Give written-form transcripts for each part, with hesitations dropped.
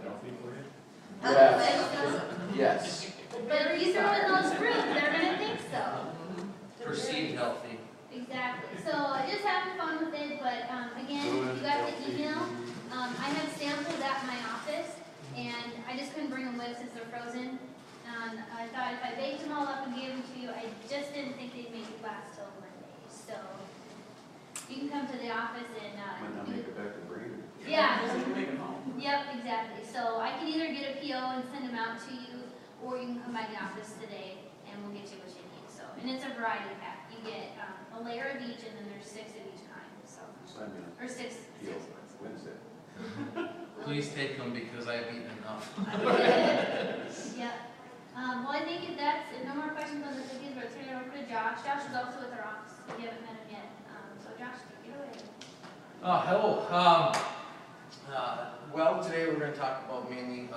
healthy for you? Yes. But if you throw in those fruits, they're gonna think so. Perceived healthy. Exactly. So just having fun with it, but again, you got the email. I have samples at my office, and I just couldn't bring them with since they're frozen. And I thought if I baked them all up and gave them to you, I just didn't think they'd make it last till Monday. So you can come to the office and Might not make it back to Braden. yeah. Make it home. Yep, exactly. So I can either get a PO and send them out to you, or you can come by the office today and we'll get you what you need. So, and it's a variety pack. You get a layer of each, and then there's 6 of each kind. So, Send me or six PO ones. Wednesday. Please take them because I have eaten enough. Yeah. Well, I think if no more questions on the cookies, we'll turn it over to Josh. Josh is also with our office. We haven't met him yet. So Josh, take it away. Hello. Well, today we're going to talk about mainly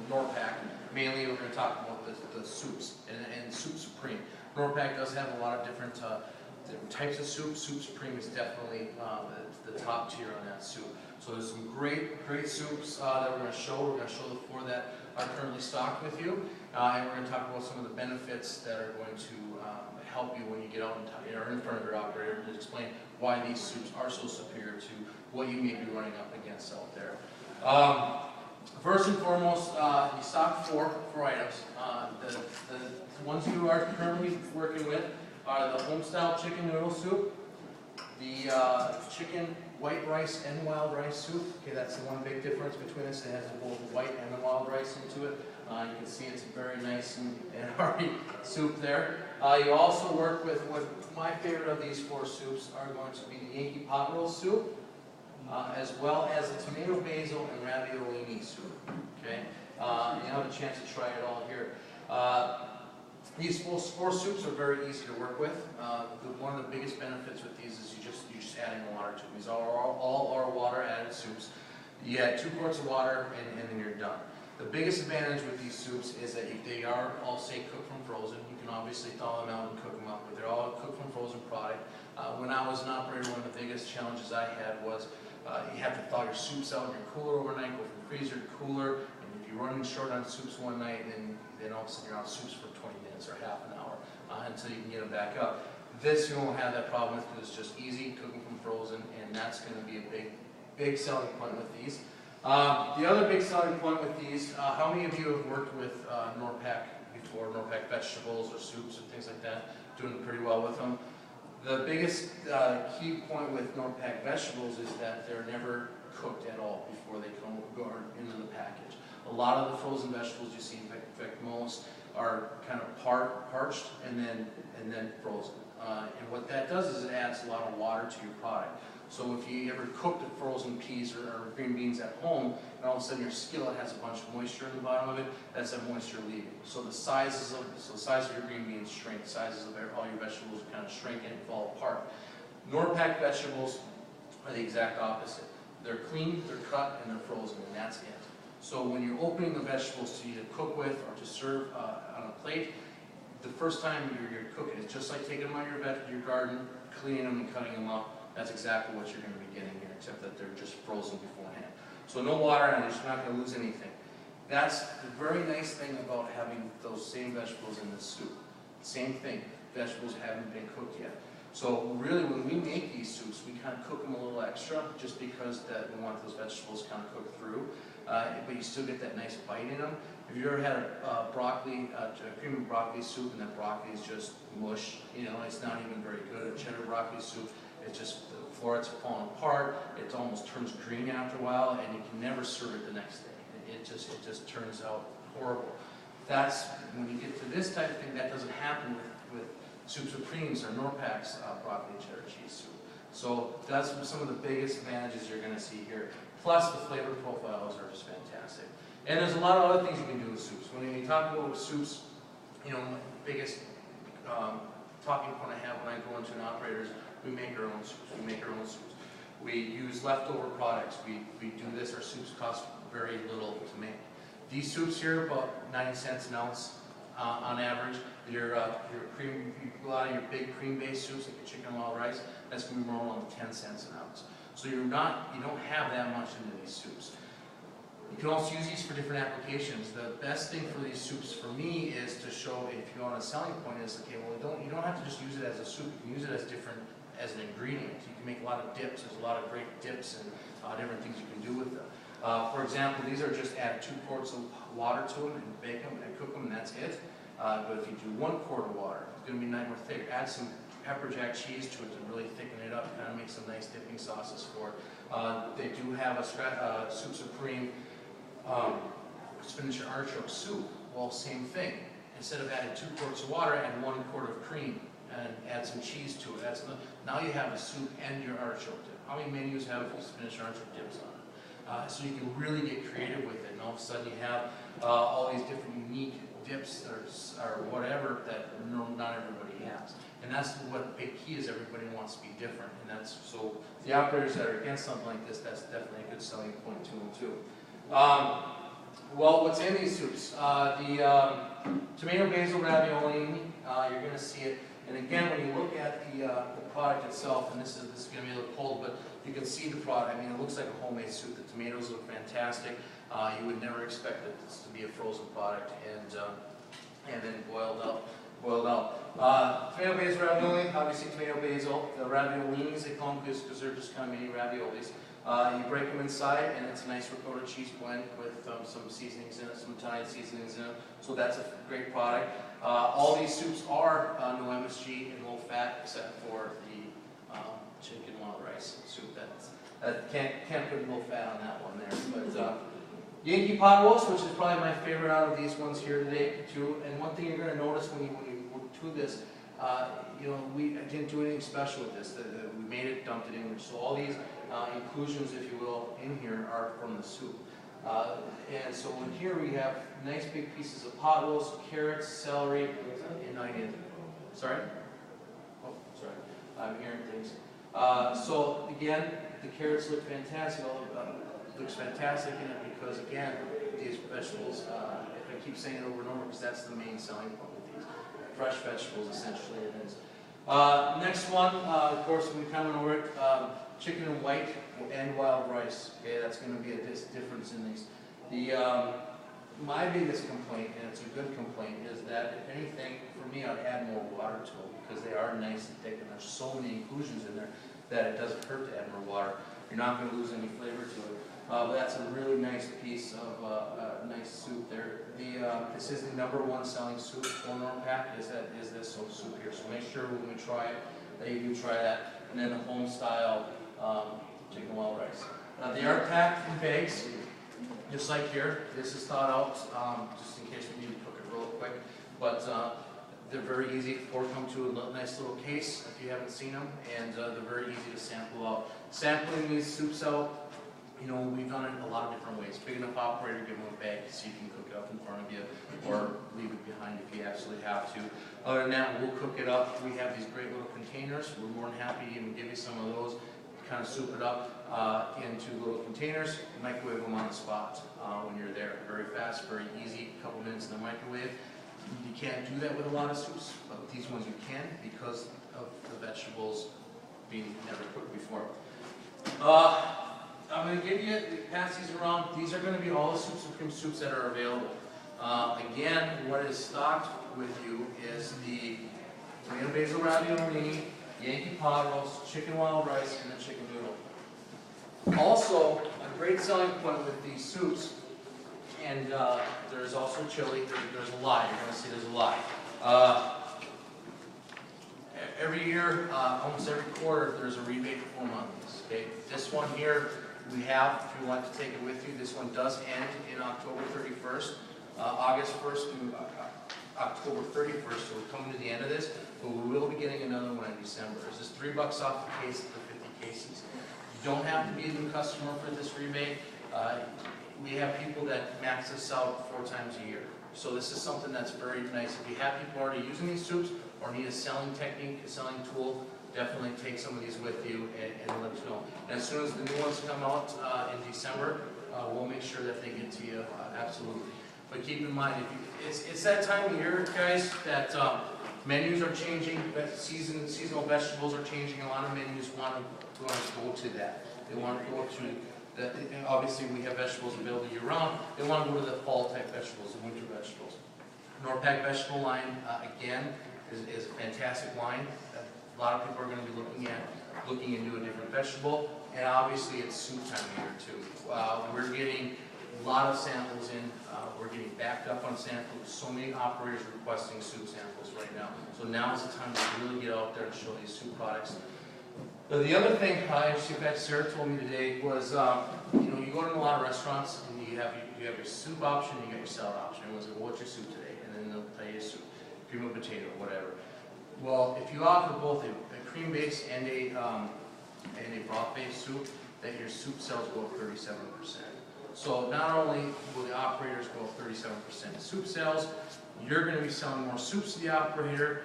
Norpac. Mainly, we're going to talk about the soups and Soup Supreme. Norpac does have a lot of different types of soup. Soup Supreme is definitely the top tier on that soup. So there's some great soups that we're going to show. We're going to show the 4 that are currently stocked with you, and we're going to talk about some of the benefits that are going to help you when you get out or in front of your operator to explain why these soups are so superior to what you may be running up against out there. First and foremost, you stock 4 items. The ones you are currently working with are the home-style chicken noodle soup, the chicken white rice and wild rice soup. Okay, that's the one big difference between this. It has both the white and the wild rice into it. You can see it's a very nice and hearty soup there. You also work with what my favorite of these 4 soups are going to be the Yankee pot roll soup, as well as the tomato basil and raviolini soup. Okay, you have a chance to try it all here. These 4 soups are very easy to work with. One of the biggest benefits with these is you're just adding water to them. These are all are water added soups. You add 2 quarts of water and then you're done. The biggest advantage with these soups is that if they are all, say, cooked from frozen, you can obviously thaw them out and cook them up, but they're all cooked from frozen product. When I was an operator, one of the biggest challenges I had was you have to thaw your soups out in your cooler overnight, go from freezer to cooler, and if you're running short on soups one night, then all of a sudden you're on soups for 20 minutes or half an hour until you can get them back up. This you won't have that problem with because it's just easy, cooking from frozen, and that's going to be a big selling point with these. The other big selling point with these, how many of you have worked with Norpac before, Norpac vegetables or soups and things like that, doing pretty well with them? The biggest key point with Norpac vegetables is that they're never cooked at all before they go into the package. A lot of the frozen vegetables you see, in fact most, are kind of parched and then frozen. And what that does is it adds a lot of water to your product. So if you ever cooked the frozen peas or green beans at home, and all of a sudden your skillet has a bunch of moisture in the bottom of it, that's that moisture leaving. So the size of your green beans shrink, the sizes of all your vegetables kind of shrink and fall apart. Norpac vegetables are the exact opposite. They're clean, they're cut, and they're frozen, and that's it. So when you're opening the vegetables to either cook with or to serve on a plate, the first time you're cooking, it's just like taking them out of your garden, cleaning them and cutting them up. That's exactly what you're going to be getting here, except that they're just frozen beforehand. So no water, and you're just not going to lose anything. That's the very nice thing about having those same vegetables in this soup. Same thing, vegetables haven't been cooked yet. So really, when we make these soups, we kind of cook them a little extra, just because that we want those vegetables kind of cooked through. But you still get that nice bite in them. Have you ever had a cream of broccoli soup and that broccoli is just mush? You know, it's not even very good. A cheddar broccoli soup, it's just the florets are falling apart. It almost turns green after a while, and you can never serve it the next day. It just turns out horrible. That's when you get to this type of thing. That doesn't happen with Soup Supremes or Norpac's broccoli and cheddar cheese soup. So that's some of the biggest advantages you're going to see here. Plus the flavor profiles are just fantastic. And there's a lot of other things you can do with soups. When you talk about soups, you know, the biggest talking point I have when I go into an operator is we make our own soups. We use leftover products. We do this. Our soups cost very little to make. These soups here are about 90 cents an ounce on average. Your cream, you go out of your big cream-based soups like your chicken and wild rice, that's going to be more around 10 cents an ounce. So you don't have that much into these soups. You can also use these for different applications. The best thing for these soups for me is to show, if you want a selling point, is okay, well, you don't have to just use it as a soup, you can use it as as an ingredient. You can make a lot of dips, there's a lot of great dips and different things you can do with them. For example, these are just add 2 quarts of water to them and bake them and cook them, and that's it. But if you do 1 quart of water, it's going to be nice more thick. Add some pepper jack cheese to it to really thicken it up, kind of make some nice dipping sauces for it. They do have a soup supreme spinach and artichoke soup. Well, same thing. Instead of adding 2 quarts of water, add 1 quart of cream and add some cheese to it. Now you have a soup and your artichoke dip. How many menus have spinach and artichoke dips on it? So you can really get creative with it, and all of a sudden you have all these different unique dips or whatever that not everybody has. And that's what the big key is. Everybody wants to be different, and that's so the operators that are against something like this, that's definitely a good selling point to them too. Well, what's in these soups? The tomato basil ravioli, you're going to see it. And again, when you look at the product itself, and this is going to be a little cold, but you can see the product. I mean, it looks like a homemade soup. The tomatoes look fantastic. You would never expect this to be a frozen product, and then boiled out. Tomato basil ravioli, obviously tomato basil. The raviolinis, they call them, because they're just kind of mini raviolis. You break them inside, and it's a nice ricotta cheese blend with some seasonings in it, some Italian seasonings in it. So that's a great product. All these soups are no MSG and low fat, except for the chicken wild rice soup. That can't put low fat on that one there. But Yankee pot roast, which is probably my favorite out of these ones here today too. And one thing you're going to notice when you do this, you know, I didn't do anything special with this. We made it, dumped it in. So all these inclusions, if you will, in here are from the soup. And so in here we have nice big pieces of pot roast, carrots, celery, and onion. Sorry? Oh, sorry. I'm hearing things. So again, the carrots look fantastic. Looks fantastic in it because again, these vegetables, if I keep saying it over and over, because that's the main selling point with these. Fresh vegetables, essentially it is. Next one, of course, we kind of went over it. Chicken and white and wild rice. Okay, that's going to be a difference in these. My biggest complaint, and it's a good complaint, is that if anything, for me, I'd add more water to them because they are nice and thick, and there's so many inclusions in there that it doesn't hurt to add more water. You're not going to lose any flavor to it. But that's a really nice piece of nice soup there. This is the #1 selling soup for Norpac. Is this soup here? So make sure when we try it that you do try that. And then the home style chicken wild rice. They are packed in bags, just like here. This is thawed out, just in case we need to cook it real quick. But they're very easy. Come to a nice little case if you haven't seen them, and they're very easy to sample out. Sampling these soups out, you know, we've done it a lot of different ways. Big enough operator, give them a bag so you can cook it up in front of you, or leave it behind if you absolutely have to. Other than that, we'll cook it up. We have these great little containers. We're more than happy to even give you some of those. Kind of soup it up into little containers, microwave them on the spot when you're there. Very fast, very easy, a couple minutes in the microwave. You can't do that with a lot of soups, but these ones you can because of the vegetables being never cooked before. I'm going to give you, pass these around. These are going to be all the supreme soups that are available. Again, what is stocked with you is the tomato basil ravioli, Yankee pot roast, chicken wild rice, and the chicken noodle. Also, a great selling point with these soups, and there's also chili. There's a lot. You're going to see there's a lot. Every year, almost every quarter, there's a rebate for 4 months. Okay, this one here we have. If you want to take it with you, this one does end in October 31st, August 1st to October 31st. So we're coming to the end of this. But we will be getting another one in December. This is $3 off the case for 50 cases. You don't have to be a new customer for this rebate. We have people that max this out 4 times a year. So this is something that's very nice. If you have people already using these soups or need a selling technique, a selling tool, definitely take some of these with you and let us know. And as soon as the new ones come out in December, we'll make sure that they get to you absolutely. But keep in mind, it's that time of year, guys, that menus are changing, seasonal vegetables are changing. A lot of menus want to go to that. They want to go to Obviously, we have vegetables available year-round. They want to go to the fall-type vegetables, the winter vegetables. Norpac vegetable line, again, is a fantastic line. A lot of people are going to be looking into a different vegetable, and obviously it's soup time of year too. We're getting a lot of samples in. We're getting backed up on samples. So many operators requesting soup samples right now. So now is the time to really get out there and show these soup products. The other thing, actually, in fact, Sarah told me today was, you go to a lot of restaurants and you have your soup option, you got your salad option. Everyone's like, well, what's your soup today? And then they'll tell you soup, cream of potato, whatever. Well, if you offer both a cream-based and a broth-based soup, then your soup sales go up 37%. So not only will the operators go up 37% in soup sales, you're going to be selling more soups to the operator.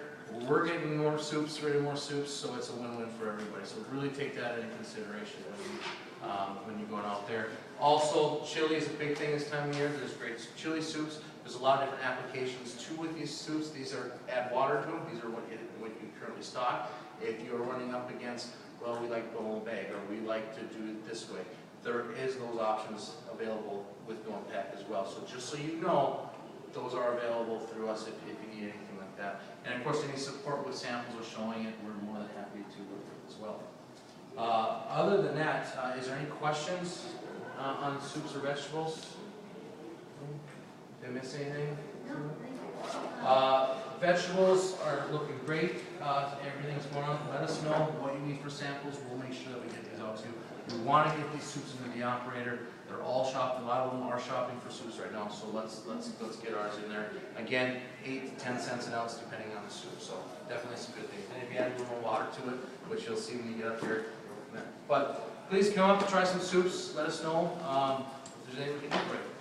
We're getting more soups, so it's a win-win for everybody. So really take that into consideration when you're going out there. Also, chili is a big thing this time of year. There's great chili soups. There's a lot of different applications too with these soups. These are add water to them. These are what you currently stock. If you're running up against, well, we like bowl and bag, or we like to do it this way, there is those options available with Norpac as well. So just so you know, those are available through us if you need anything like that. And of course, any support with samples or showing it, we're more than happy to work with as well. Other than that, is there any questions on soups or vegetables? Did I miss anything? No. Vegetables are looking great. Everything's going on. Let us know what you need for samples. We'll make sure that we get these out to you. We want to get these soups into the operator. They're all shopping. A lot of them are shopping for soups right now. So let's get ours in there. Again, 8 to 10 cents an ounce depending on the soup. So definitely some good things. And if you add a little more water to it, which you'll see when you get up here. But please come up and try some soups. Let us know if there's anything we can do for you.